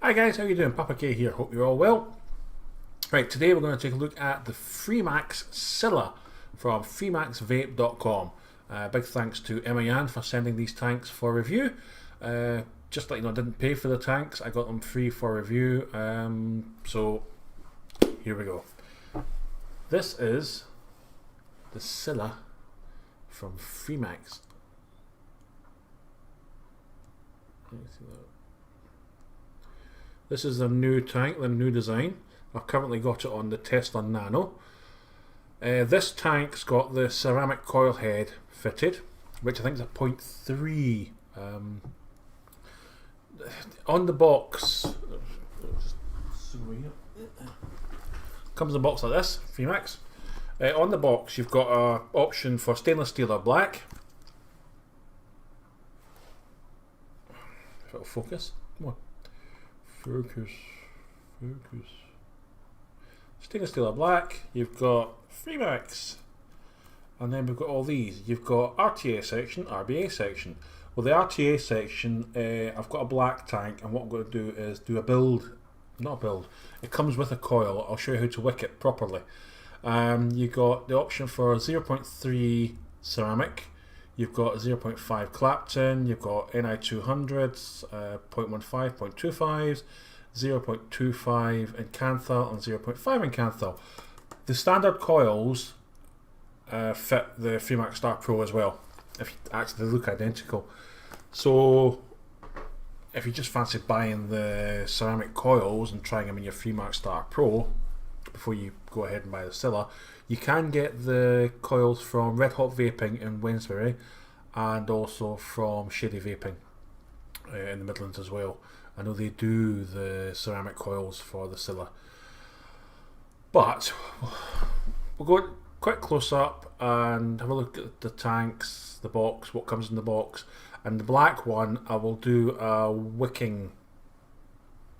Hi guys, how you doing? Papa K here, hope you're all well. Right, today we're going to take a look at the Freemax Scylla from freemaxvape.com. Big thanks to Emma Yan for sending these tanks for review. Just like you know, I didn't pay for the tanks, I got them free for review. So here we go. This is the Scylla from Freemax. This is the new tank, the new design. I've currently got it on the Tesla Nano. This tank's got the ceramic coil head fitted, which I think is a 0.3. On the box, comes in a box like this, Freemax. On the box you've got an option for stainless steel or black. If it'll focus, come on. Focus. Stainless steel or black. You've got Freemax, and then we've got all these. You've got RTA section, RBA section. Well, the RTA section, I've got a black tank, and what I'm going to do is do a build. Not a build. It comes with a coil. I'll show you how to wick it properly. You've got the option for 0.3 ceramic. You've got 0.5 Clapton, you've got NI200s, 0.15, 0.25s, 0.25 in Canthal and 0.5 in Canthal. The standard coils fit the Freemax Star Pro as well. If you, actually, they look identical. So if you just fancy buying the ceramic coils and trying them in your Freemax Star Pro before you go ahead and buy the Scylla, you can get the coils from Red Hot Vaping in Wednesbury and also from Shady Vaping in the Midlands as well. I know they do the ceramic coils for the Scylla. But we'll go quick close up and have a look at the tanks, the box, what comes in the box. And the black one, I will do a wicking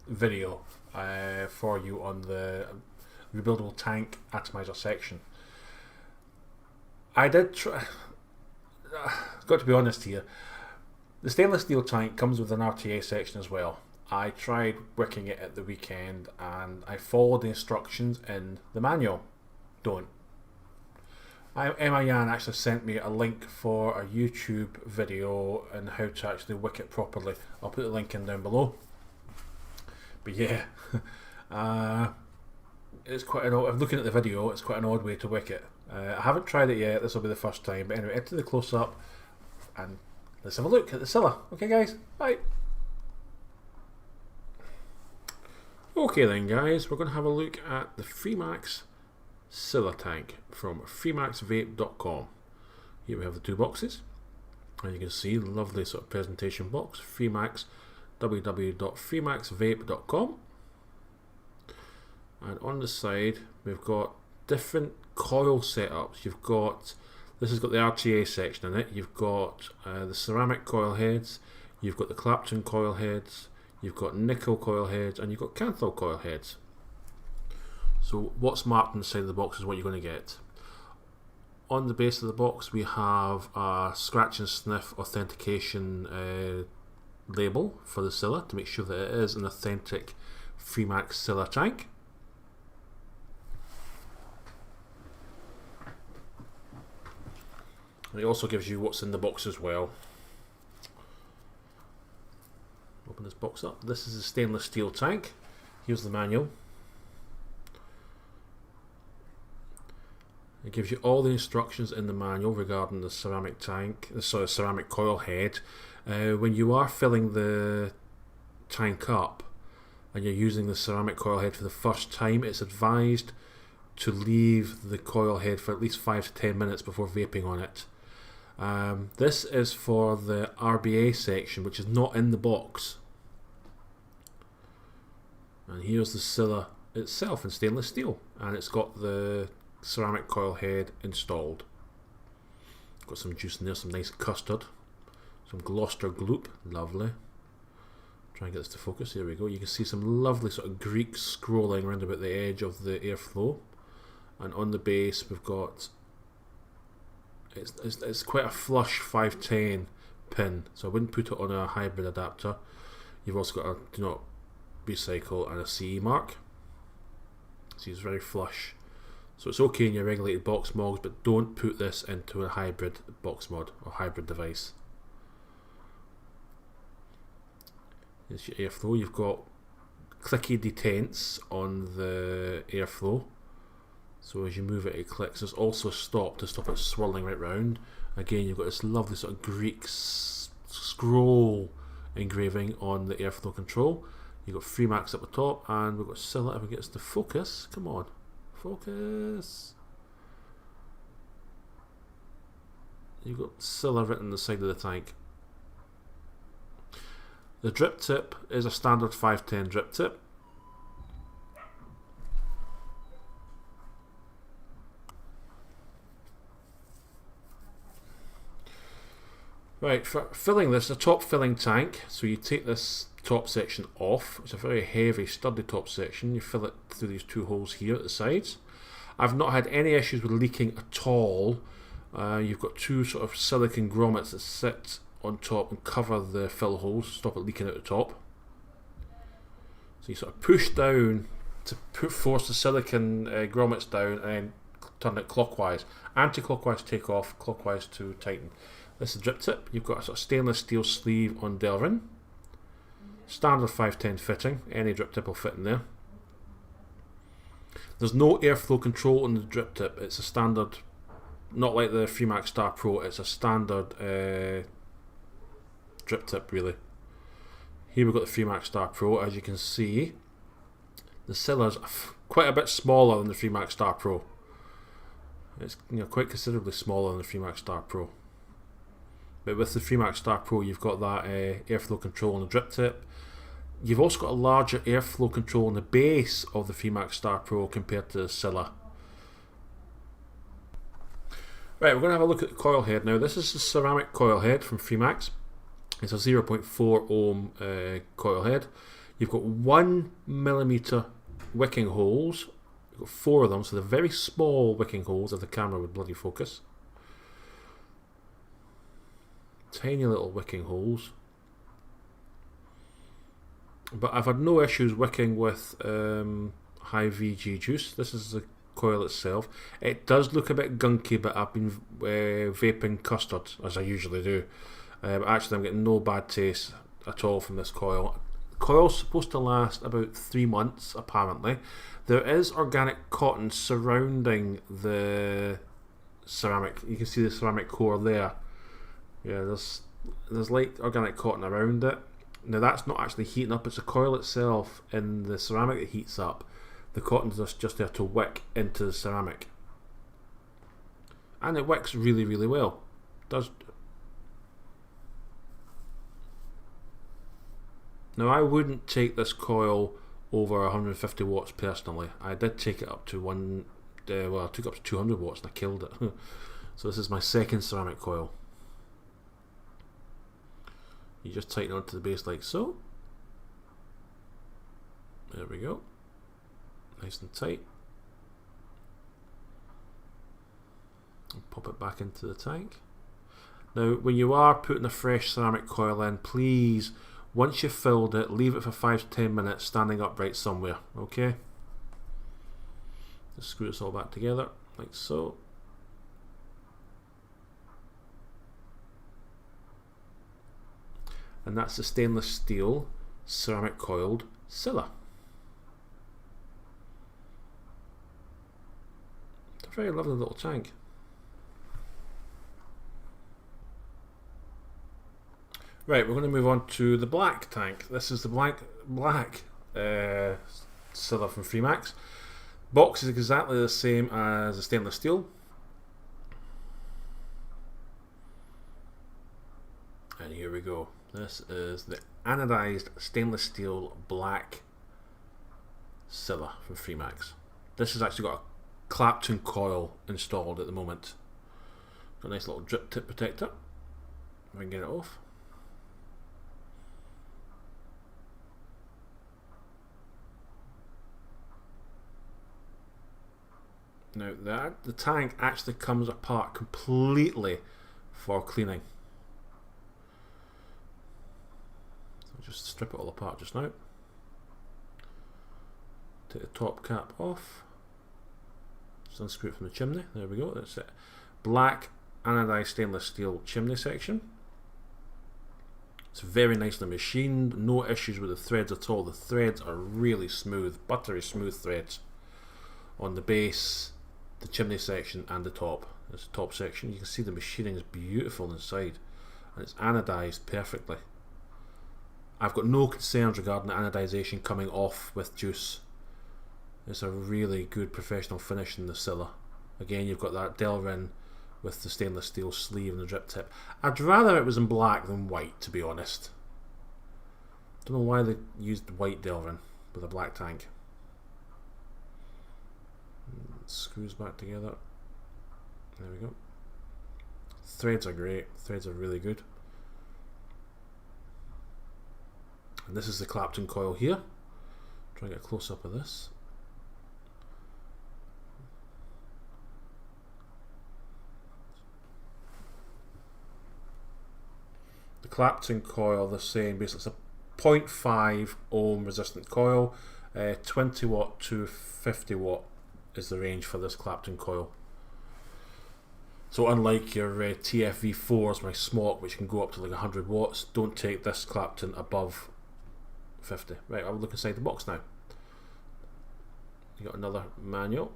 video for you on the rebuildable tank atomizer section. I did try, got to be honest here, the stainless steel tank comes with an RTA section as well. I tried wicking it at the weekend and I followed the instructions in the manual. Don't. Emma Yan actually sent me a link for a YouTube video on how to actually wick it properly. I'll put the link in down below. But yeah, it's quite an odd, looking at the video, it's quite an odd way to wick it. I haven't tried it yet, this will be the first time, but anyway, into the close-up and let's have a look at the Scylla. Okay guys, bye! Okay then guys, we're going to have a look at the Freemax Scylla tank from freemaxvape.com. Here we have the two boxes, and you can see the lovely sort of presentation box, Freemax, www.freemaxvape.com. And on the side we've got different coil setups. You've got, this has got the RTA section in it, you've got the ceramic coil heads, you've got the Clapton coil heads, you've got nickel coil heads, and you've got Canthal coil heads. So what's marked on the side of the box is what you're going to get. On the base of the box we have a scratch and sniff authentication label for the Scylla to make sure that it is an authentic Freemax Scylla tank. And it also gives you what's in the box as well. Open this box up. This is a stainless steel tank. Here's the manual. It gives you all the instructions in the manual regarding the ceramic tank, the ceramic coil head. When you are filling the tank up and you're using the ceramic coil head for the first time, it's advised to leave the coil head for at least 5 to 10 minutes before vaping on it. This is for the RBA section, which is not in the box. And here's the Scylla itself in stainless steel, and it's got the ceramic coil head installed. Got some juice in there, some nice custard, some Gloucester gloop, lovely. Try and get this to focus, here we go. You can see some lovely sort of Greek scrolling around about the edge of the airflow. And on the base we've got, it's quite a flush 510 pin, so I wouldn't put it on a hybrid adapter. You've also got a do not recycle and a CE mark. See, it's very flush. So it's okay in your regulated box mods, but don't put this into a hybrid box mod or hybrid device. It's your airflow. You've got clicky detents on the airflow. So as you move it, it clicks. There's also a stop to stop it swirling right round. Again, you've got this lovely sort of Greek scroll engraving on the airflow control. You've got Freemax at the top, and we've got Scylla. If it gets to focus, come on, focus. You've got Scylla written on the side of the tank. The drip tip is a standard 510 drip tip. Right, for filling this, a top filling tank, so you take this top section off. It's a very heavy, sturdy top section. You fill it through these two holes here at the sides. I've not had any issues with leaking at all. You've got two sort of silicon grommets that sit on top and cover the fill holes, stop it leaking at the top. So you sort of push down to force the silicon grommets down and then turn it clockwise. Anti-clockwise take off, clockwise to tighten. This is the drip tip. You've got a sort of stainless steel sleeve on Delrin. Standard 510 fitting. Any drip tip will fit in there. There's no airflow control on the drip tip. It's a standard, not like the Freemax Star Pro. It's a standard drip tip, really. Here we've got the Freemax Star Pro. As you can see, the Scylla's quite a bit smaller than the Freemax Star Pro. It's quite considerably smaller than the Freemax Star Pro. But with the Freemax Star Pro, you've got that airflow control on the drip tip. You've also got a larger airflow control on the base of the Freemax Star Pro compared to the Scylla. Right, we're going to have a look at the coil head now. This is the ceramic coil head from Freemax. It's a 0.4 ohm coil head. You've got 1mm wicking holes. You've got 4 of them, so they're very small wicking holes if the camera would bloody focus. Tiny little wicking holes. But I've had no issues wicking with high VG juice. This is the coil itself. It does look a bit gunky, but I've been vaping custard, as I usually do. But actually I'm getting no bad taste at all from this coil. The coil's supposed to last about 3 months, apparently. There is organic cotton surrounding the ceramic. You can see the ceramic core there. Yeah, there's like organic cotton around it. Now that's not actually heating up, it's the coil itself in the ceramic that heats up. The cotton's just there to wick into the ceramic. And it wicks really, really well. It does. Now I wouldn't take this coil over 150 watts personally. I did take it up to I took it up to 200 watts and I killed it. So this is my second ceramic coil. You just tighten onto the base like so. There we go. Nice and tight. And pop it back into the tank. Now when you are putting a fresh ceramic coil in, please, once you've filled it, leave it for 5 to 10 minutes standing upright somewhere, okay? Just screw this all back together like so. And that's the stainless steel ceramic coiled Scylla. It's a very lovely little tank. Right, we're going to move on to the black tank. This is the black Scylla from Freemax. Box is exactly the same as the stainless steel. And here we go. This is the anodized stainless steel black Scylla from Freemax. This has actually got a Clapton coil installed at the moment. Got a nice little drip tip protector. If I can get it off. Now the tank actually comes apart completely for cleaning. Just strip it all apart just now. Take the top cap off. Just unscrew it from the chimney. There we go. That's it. Black anodized stainless steel chimney section. It's very nicely machined. No issues with the threads at all. The threads are really smooth, buttery smooth threads on the base, the chimney section, and the top. This top section, you can see the machining is beautiful inside, and it's anodized perfectly. I've got no concerns regarding the anodization coming off with juice. It's a really good professional finish in the Scylla. Again, you've got that Delrin with the stainless steel sleeve and the drip tip. I'd rather it was in black than white, to be honest. Don't know why they used white Delrin with a black tank. Screws back together. There we go. Threads are great. Threads are really good. And this is the Clapton coil here. Try and get a close up of this. The Clapton coil, they're saying basically it's a 0.5 ohm resistant coil, 20 watt to 50 watt is the range for this Clapton coil. So unlike your TFV4s, my smock, which can go up to like 100 watts, don't take this Clapton above 50. Right, I'll look inside the box now. You got another manual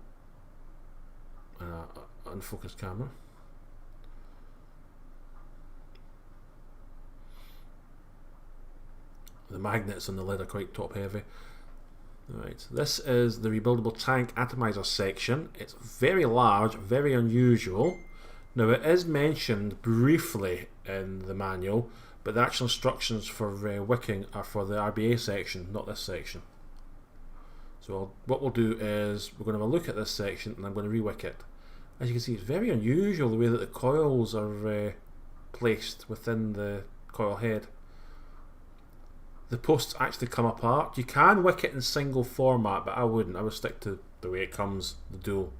and an unfocused camera. The magnets on the lid are quite top heavy. Right, this is the rebuildable tank atomizer section. It's very large, very unusual. Now it is mentioned briefly in the manual, but the actual instructions for wicking are for the RBA section, not this section. So what we'll do is we're going to have a look at this section and I'm going to re-wick it. As you can see, it's very unusual the way that the coils are placed within the coil head. The posts actually come apart. You can wick it in single format, but I wouldn't. I would stick to the way it comes, the dual.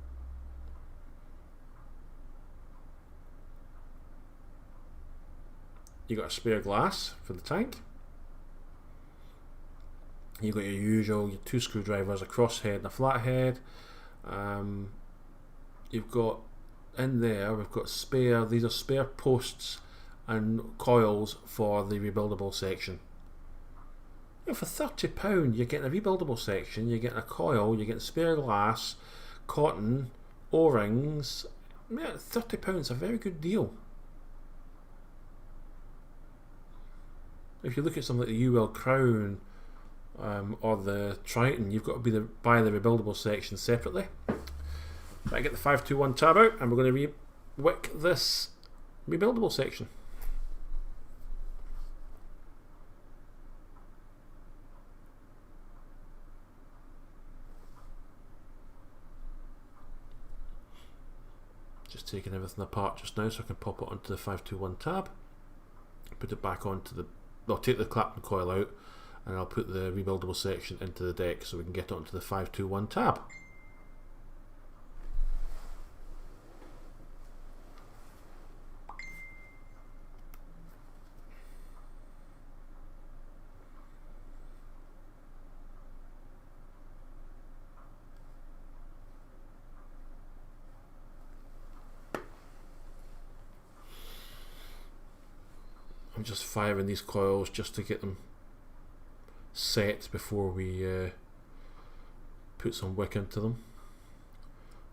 You got a spare glass for the tank. You got your 2 screwdrivers, a crosshead and a flathead. You've got in there, we've got spare. These are spare posts and coils for the rebuildable section. You know, for £30 you're getting a rebuildable section, you're getting a coil, you're getting spare glass, cotton, O-rings. Yeah, £30 is a very good deal. If you look at something like the UL Crown or the Triton, you've got to buy the rebuildable section separately. Right, get the 521 tab out and we're going to wick this rebuildable section. Just taking everything apart just now so I can pop it onto the 521 tab, put it back onto the, I'll take the Clapton coil out and I'll put the rebuildable section into the deck so we can get it onto the 521 tab. I'm just firing these coils just to get them set before we put some wick into them.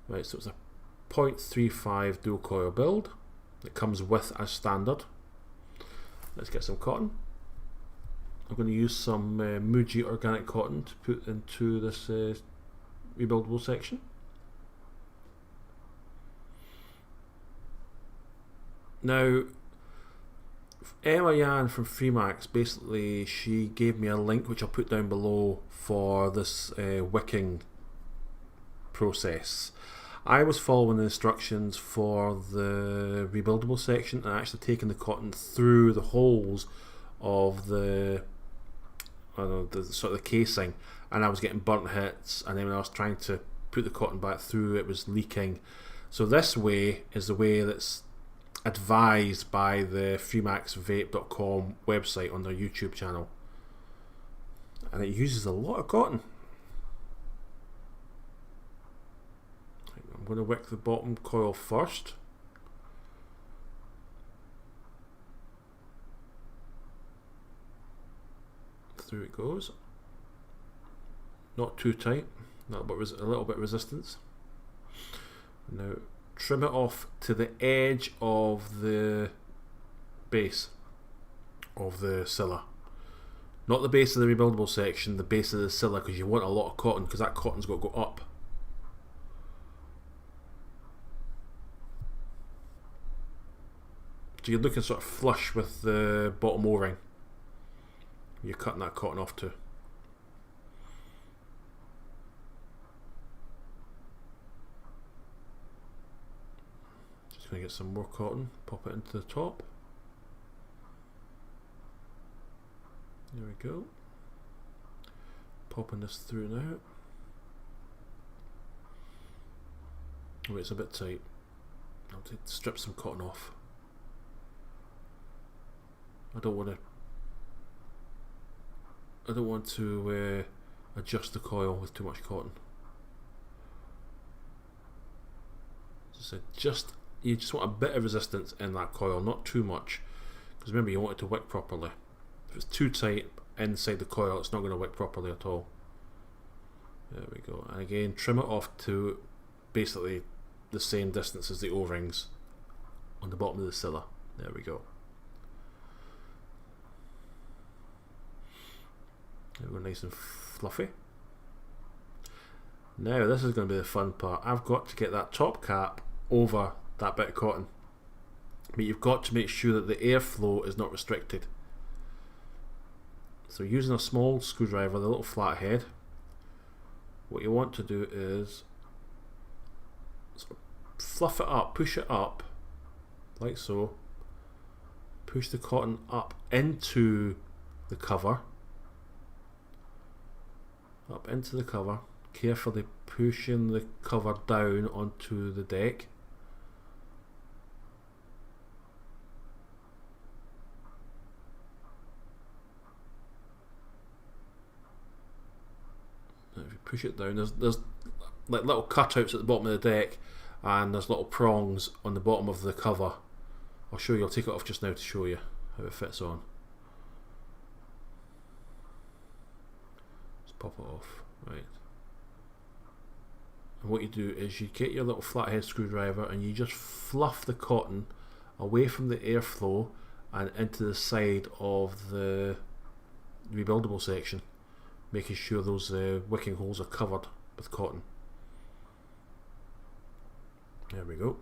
Right, so it's a 0.35 dual coil build that comes with as standard. Let's get some cotton. I'm going to use some Muji organic cotton to put into this rebuildable section. Now, Emma Yan from Freemax, basically she gave me a link which I'll put down below for this wicking process. I was following the instructions for the rebuildable section and actually taking the cotton through the holes of the, the sort of the casing, and I was getting burnt hits, and then when I was trying to put the cotton back through it was leaking. So this way is the way that's advised by the freemaxvape.com website on their YouTube channel, and it uses a lot of cotton. going to wick the bottom coil first. Through it goes. Not too tight, a little bit resistance. Now trim it off to the edge of the base of the Scylla. Not the base of the rebuildable section, the base of the Scylla, because you want a lot of cotton, because that cotton's got to go up. So you're looking sort of flush with the bottom O-ring. You're cutting that cotton off too. Just going to get some more cotton, pop it into the top. There we go. Popping this through now. Oh, it's a bit tight. I'll strip some cotton off. I don't want to adjust the coil with too much cotton. So you just want a bit of resistance in that coil, not too much, because remember, you want it to wick properly. If it's too tight inside the coil, it's not going to wick properly at all. There we go. And again, trim it off to basically the same distance as the O-rings on the bottom of the Scylla. There we go. There we go, nice and fluffy. Now this is going to be the fun part. I've got to get that top cap over that bit of cotton, but you've got to make sure that the airflow is not restricted. So using a small screwdriver, the little flathead, what you want to do is sort of fluff it up, push it up, like so. Push the cotton up into the cover. Up into the cover, carefully pushing the cover down onto the deck. If you push it down, there's like little cutouts at the bottom of the deck, and there's little prongs on the bottom of the cover. I'll show you, I'll take it off just now to show you how it fits on. Just pop it off, right. And what you do is you get your little flathead screwdriver and you just fluff the cotton away from the airflow and into the side of the rebuildable section, making sure those wicking holes are covered with cotton. There we go.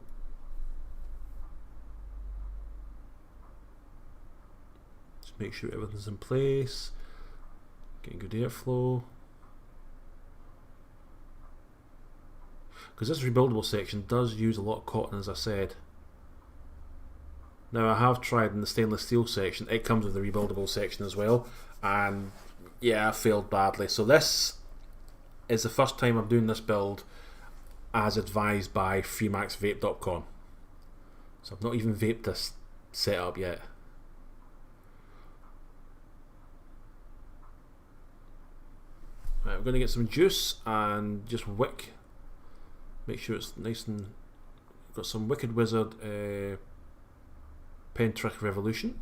Just make sure everything's in place, getting good airflow. Because this rebuildable section does use a lot of cotton, as I said. Now I have tried in the stainless steel section, it comes with the rebuildable section as well, and yeah, I failed badly. So this is the first time I'm doing this build as advised by freemaxvape.com. So I've not even vaped this setup yet. Right, I'm going to get some juice and just wick. Make sure it's nice and got some Wicked Wizard Pen Trick Revolution.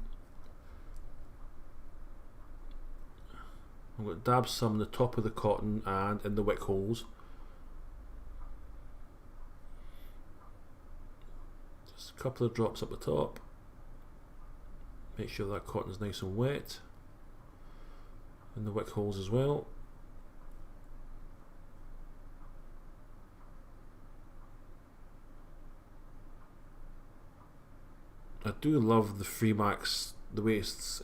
I'm going to dab some on the top of the cotton and in the wick holes. Just a couple of drops up the top. Make sure that cotton is nice and wet. In the wick holes as well. I do love the Freemax, the way it's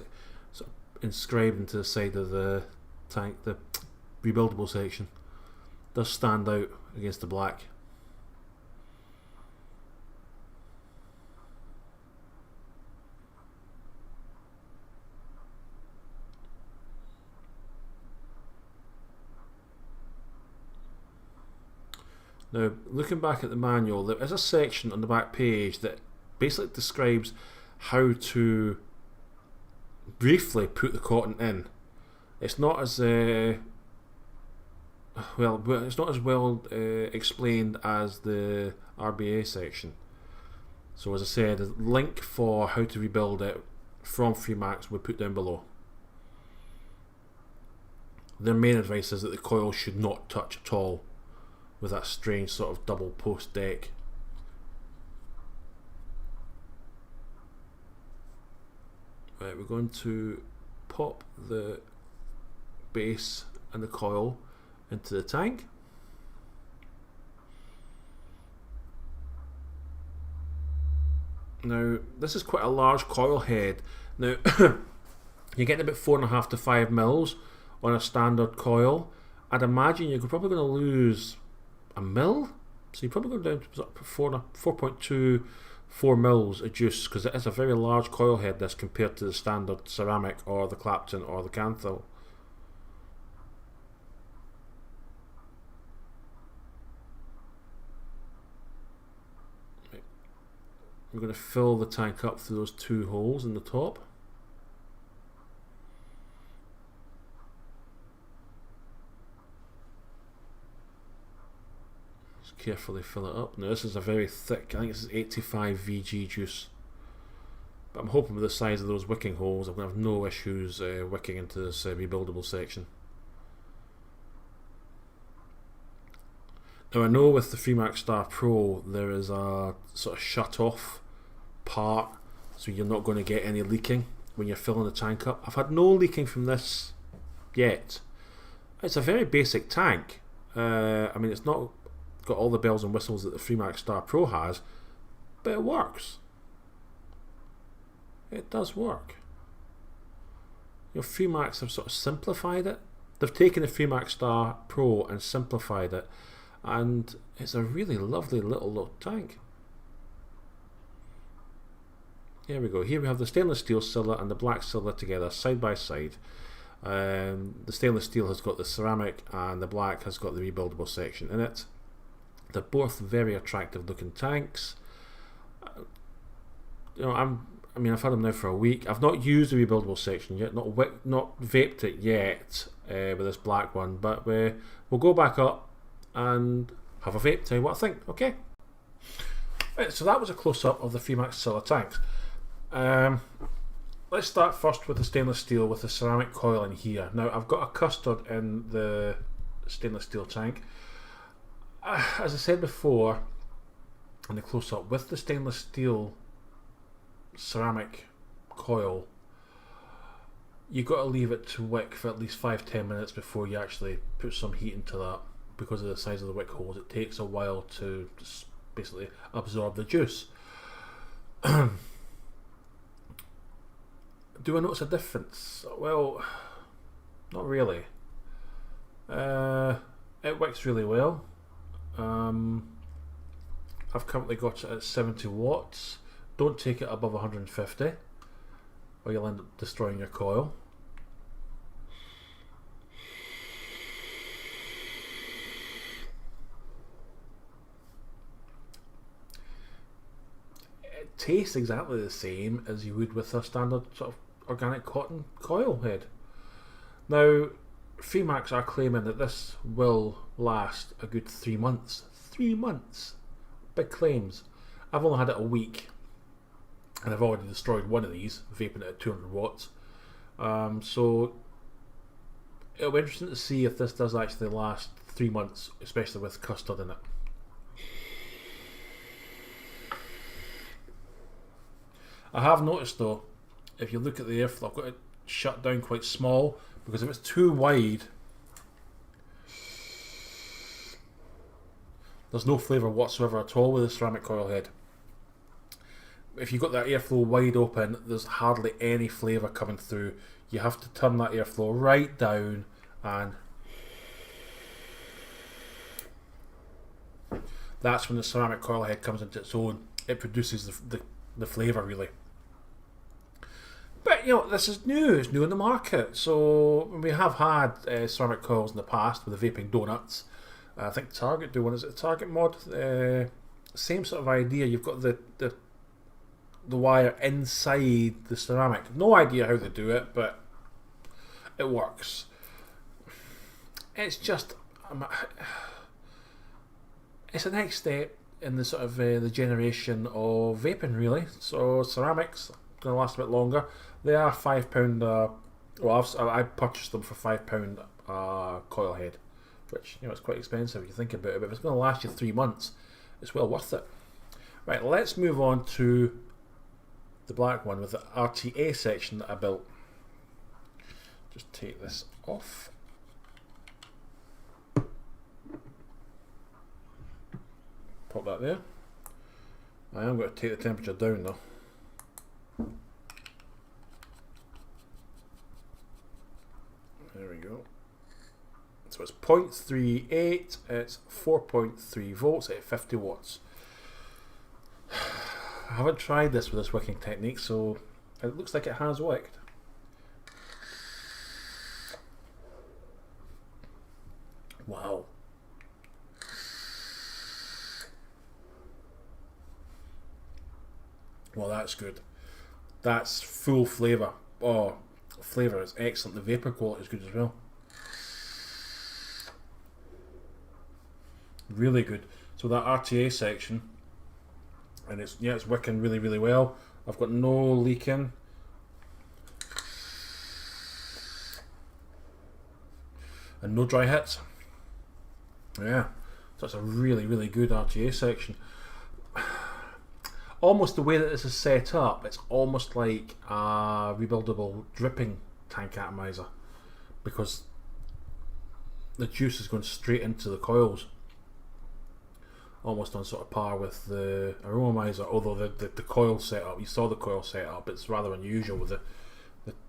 sort of inscribed into the side of the tank, the rebuildable section. It does stand out against the black. Now, looking back at the manual, there is a section on the back page that basically describes how to briefly put the cotton in. It's not as well, it's not as well explained as the RBA section. So as I said, a link for how to rebuild it from Freemax we put down below. Their main advice is that the coil should not touch at all with that strange sort of double post deck. Right, we're going to pop the base and the coil into the tank. Now, this is quite a large coil head. Now, you're getting about 4.5 to 5 mils on a standard coil. I'd imagine you're probably going to lose a mil, so you're probably going down to 4.2, 4 mils of juice, because it is a very large coil head this compared to the standard ceramic or the Clapton or the Canthil. We're going to fill the tank up through those 2 holes in the top. Just carefully fill it up. Now this is a very thick, I think this is 85 VG juice. But I'm hoping with the size of those wicking holes I'm going to have no issues wicking into this rebuildable section. Now I know with the Freemax Star Pro there is a sort of shut off part, so you're not going to get any leaking when you're filling the tank up. I've had no leaking from this yet. It's a very basic tank. I mean, it's not got all the bells and whistles that the Freemax Star Pro has, but it works. It does work. Freemax have sort of simplified it. They've taken the Freemax Star Pro and simplified it, and it's a really lovely little tank. Here we go. Here we have the stainless steel Scylla and the black Scylla together side by side. The stainless steel has got the ceramic and the black has got the rebuildable section in it. They're both very attractive looking tanks. I've had them now for a week. I've not used the rebuildable section yet, not vaped it yet with this black one, but we'll go back up and have a vape, tell you what I think. Okay. Right, so that was a close-up of the Freemax Scylla tanks. Let's start first with the stainless steel with the ceramic coil in here. Now I've got a custard in the stainless steel tank. As I said before in the close-up, with the stainless steel ceramic coil, you've got to leave it to wick for at least 5-10 minutes before you actually put some heat into that, because of the size of the wick holes. It takes a while to just basically absorb the juice. Do I notice a difference? Well, not really. It wicks really well. I've currently got it at 70 watts. Don't take it above 150 or you'll end up destroying your coil. It tastes exactly the same as you would with a standard sort of organic cotton coil head. Now, Freemax are claiming that this will last a good 3 months. 3 months! Big claims. I've only had it a week and I've already destroyed one of these, vaping it at 200 watts. So it'll be interesting to see if this does actually last 3 months, especially with custard in it. I have noticed though, if you look at the airflow, I've got it shut down quite small, because if it's too wide, there's no flavour whatsoever at all with the ceramic coil head. If you've got that airflow wide open, there's hardly any flavour coming through. You have to turn that airflow right down, and that's when the ceramic coil head comes into its own. It produces the flavour really. But this is new. It's new in the market. So we have had ceramic coils in the past with the vaping donuts. I think Target do one. Is it a Target mod? Same sort of idea. You've got the wire inside the ceramic. No idea how they do it, but it works. It's just it's the next step in the sort of the generation of vaping, really. So ceramics going to last a bit longer. They are £5. Well, I purchased them for £5 coil head, which, you know, it's quite expensive if you think about it. But if it's going to last you 3 months, it's well worth it. Right, let's move on to the black one with the RTA section that I built. Just take this off. Pop that there. I am going to take the temperature down though. There we go. So it's 0.38, it's 4.3 volts at 50 watts. I haven't tried this with this wicking technique, so it looks like it has wicked. Wow. Well, that's good. That's full flavour. Oh, flavour is excellent. The vapour quality is good as well. Really good. So that RTA section, and it's wicking really, really well. I've got no leaking. And no dry hits. Yeah. So it's a really, really good RTA section. Almost the way that this is set up, it's almost like a rebuildable dripping tank atomizer, because the juice is going straight into the coils, almost on sort of par with the aromizer. Although the coil setup, you saw the coil setup, it's rather unusual with the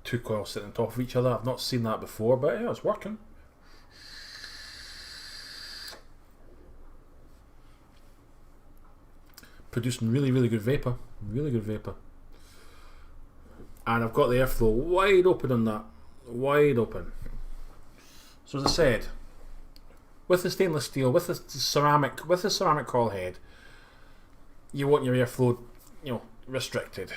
two coils sitting on top of each other. I've not seen that before, but yeah, it's working. Producing really, really good vapour. Really good vapour. And I've got the airflow wide open on that. Wide open. So as I said, with the stainless steel, with the ceramic coil head, you want your airflow, you know, restricted.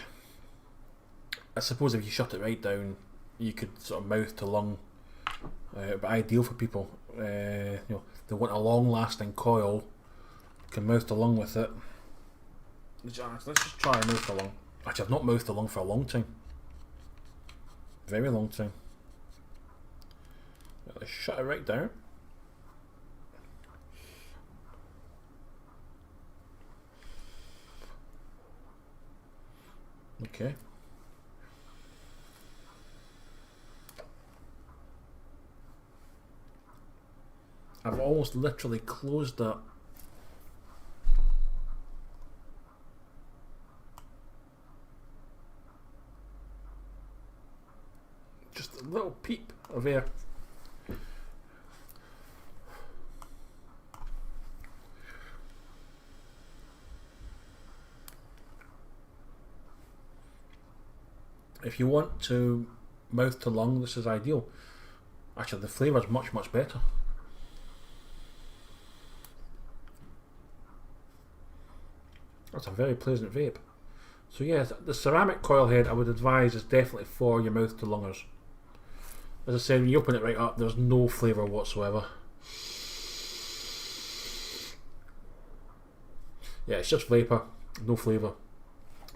I suppose if you shut it right down, you could sort of mouth to lung. But ideal for people, you know, they want a long-lasting coil, can mouth to lung with it. Let's just try and mouth to lung. Actually, I've not mouthed to lung for a long time. Very long time. Let's shut it right down. Okay. I've almost literally closed that. Just a little peep of air. If you want to mouth to lung, this is ideal. Actually, the flavour is much, much better. That's a very pleasant vape. So yes, the ceramic coil head I would advise is definitely for your mouth to lungers. As I said, when you open it right up, there's no flavour whatsoever. Yeah, it's just vapour, no flavour.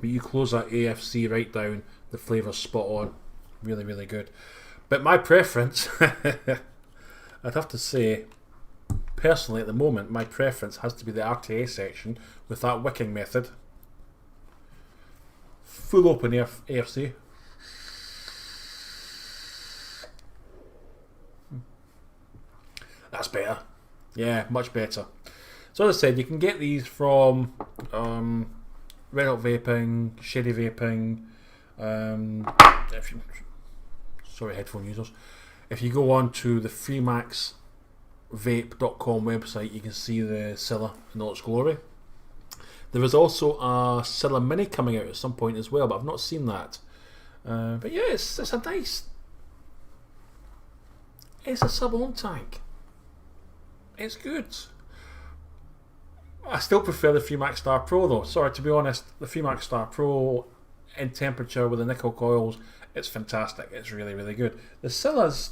But you close that AFC right down, the flavour's spot on. Really, really good. But my preference, I'd have to say, personally at the moment, my preference has to be the RTA section with that wicking method. Full open AFC. That's better. Yeah, much better. So as I said, you can get these from Red Hot Vaping, Shady Vaping. Sorry, headphone users. If you go on to the freemaxvape.com website, you can see the Scylla in all its glory. There is also a Scylla Mini coming out at some point as well, but I've not seen that. But yeah, it's a nice. It's a sub-ohm tank. It's good. I still prefer the Freemax Star Pro though. Sorry, to be honest, the Freemax Star Pro in temperature with the nickel coils, it's fantastic. It's really, really good. The Scylla's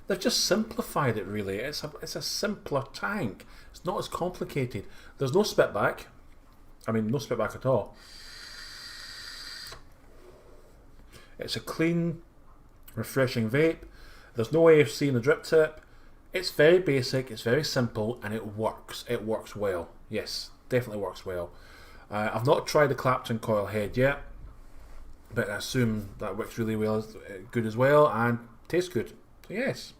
they've just simplified it really. It's a simpler tank. It's not as complicated. There's no spit back. I mean, no spit back at all. It's a clean, refreshing vape. There's no AFC in the drip tip. It's very basic, it's very simple, and it works. It works well. Yes, definitely works well. I've not tried the Clapton coil head yet, but I assume that works really well, good as well, and tastes good. So yes.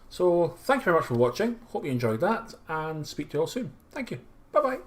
So thank you very much for watching. Hope you enjoyed that, and speak to you all soon. Thank you. Bye bye.